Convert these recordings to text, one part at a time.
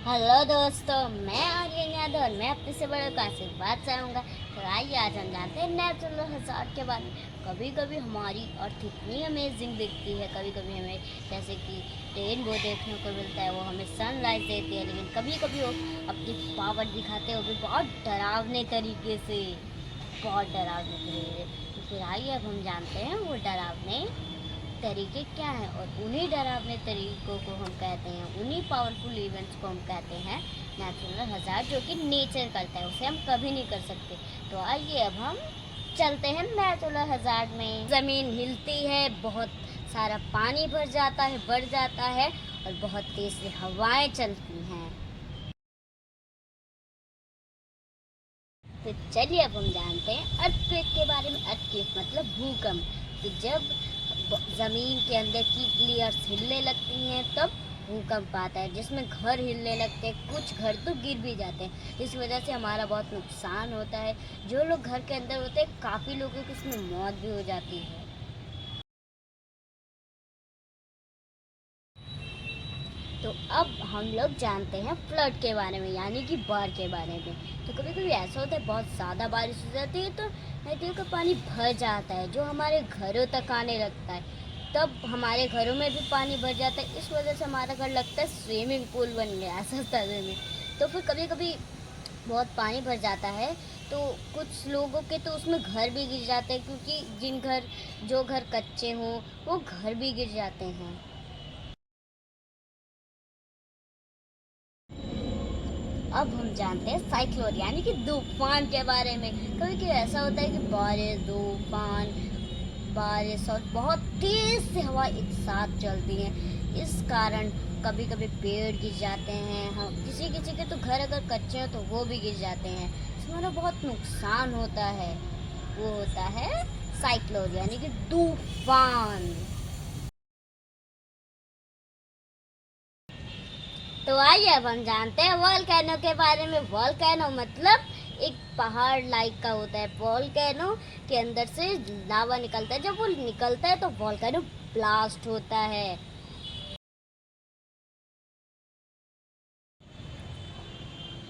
Hello दोस्तों, मैं आर्यन यादव और मैं अपने से बड़ों का आशीर्वाद चाहूँगा। तो आइए आज हम जानते हैं नेचुरल हज़ार्ड के बारे में। कभी कभी हमारी अर्थ इतनी अमेजिंग दिखती है, कभी कभी हमें जैसे कि रेनबो देखने को मिलता है, वो हमें सनराइज देती है। लेकिन कभी कभी वो अपनी पावर दिखाते हैं, वो भी बहुत डरावने तरीके से, बहुत डरावने तरीके से। तो फिर आइए अब हम जानते हैं वो डरावने तरीके क्या हैं, और उन्हीं डरावने तरीकों को हम कहते हैं, उन्हीं पावरफुल इवेंट्स को हम कहते हैं नेचुरल हज़ार्ड, जो कि नेचर करता है, उसे हम कभी नहीं कर सकते। तो आइए अब हम चलते हैं नेचुरल हज़ार्ड में। ज़मीन हिलती है, बहुत सारा पानी भर जाता है, बढ़ जाता है, और बहुत तेज़ से हवाएं चलती हैं। तो चलिए अब हम जानते हैं अर्थक्वेक के बारे में। अर्थक्वेक मतलब भूकंप। तो जब ज़मीन के अंदर की लेयर्स हिलने लगती हैं तब भूकंप आता है, जिसमें घर हिलने लगते हैं, कुछ घर तो गिर भी जाते हैं, जिस वजह से हमारा बहुत नुकसान होता है। जो लोग घर के अंदर होते हैं, काफ़ी लोगों की इसमें मौत भी हो जाती है। तो अब हम लोग जानते हैं फ्लड के बारे में, यानी कि बाढ़ के बारे में। तो कभी कभी ऐसा होता है, बहुत ज़्यादा बारिश हो जाती है तो नदियों का पानी भर जाता है, जो हमारे घरों तक आने लगता है। तब हमारे घरों में भी पानी भर जाता है, इस वजह से हमारा घर लगता है स्विमिंग पूल बन गया ऐसा तरह में। तो फिर कभी कभी बहुत पानी भर जाता है तो कुछ लोगों के तो उसमें घर भी गिर जाते हैं, क्योंकि जो घर कच्चे हों वो घर भी गिर जाते हैं। अब हम जानते हैं साइक्लोन यानी कि तूफान के बारे में। कभी कभी ऐसा होता है कि बारिश, तूफान, बारिश और बहुत तेज से हवा एक साथ चलती हैं। इस कारण कभी कभी पेड़ गिर जाते हैं, हम किसी किसी के तो घर अगर कच्चे हैं तो वो भी गिर जाते हैं, इसमें ना बहुत नुकसान होता है। वो होता है साइक्लोन यानी कि तूफान। तो आइए अब हम जानते हैं वोल्केनो के बारे में। वोल्केनो मतलब एक पहाड़ लाइक का होता है। वोल्केनो के अंदर से लावा निकलता है, जब वो निकलता है तो वोल्केनो ब्लास्ट होता है।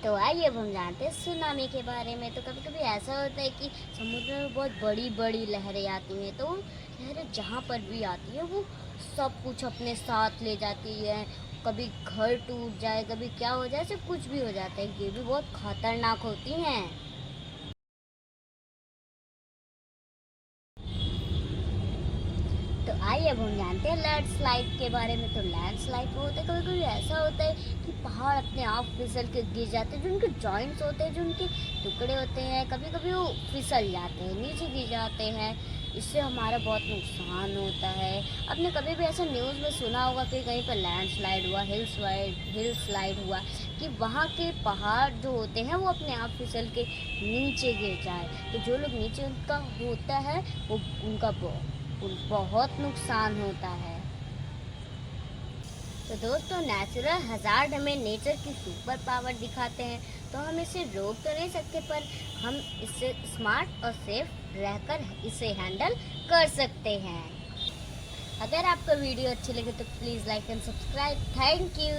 तो आइए अब हम जानते हैं सुनामी के बारे में। तो कभी कभी ऐसा होता है कि समुद्र में बहुत बड़ी बड़ी लहरें आती हैं, तो लहरें जहाँ पर भी आती है वो सब कुछ अपने साथ ले जाती है। कभी घर टूट जाए, कभी क्या हो जाए, सब कुछ भी हो जाता है। ये भी बहुत खतरनाक होती हैं। तो आइए अब हम जानते हैं लैंडस्लाइड के बारे में। तो लैंडस्लाइड वो होता है, कभी कभी ऐसा होता है कि पहाड़ अपने आप फिसल के गिर जाते हैं, जो उनके जॉइंट्स होते हैं, जो उनके टुकड़े होते हैं, कभी कभी वो फिसल जाते हैं, नीचे गिर जाते हैं। इससे हमारा बहुत नुकसान होता है। आपने कभी भी ऐसा न्यूज़ में सुना होगा कि कहीं पर लैंडस्लाइड हुआ, हिल स्लाइड हुआ, कि वहाँ के पहाड़ जो होते हैं वो अपने आप फिसल के नीचे गिर जाए। तो जो लोग नीचे उनका होता है वो उनका बहुत नुकसान होता है। तो दोस्तों, नेचुरल हज़ार्ड हमें नेचर की सुपर पावर दिखाते हैं, तो हम इसे रोक तो नहीं सकते, पर हम इससे स्मार्ट और सेफ रहकर इसे हैंडल कर सकते हैं। अगर आपको वीडियो अच्छी लगे तो please like and subscribe. Thank you.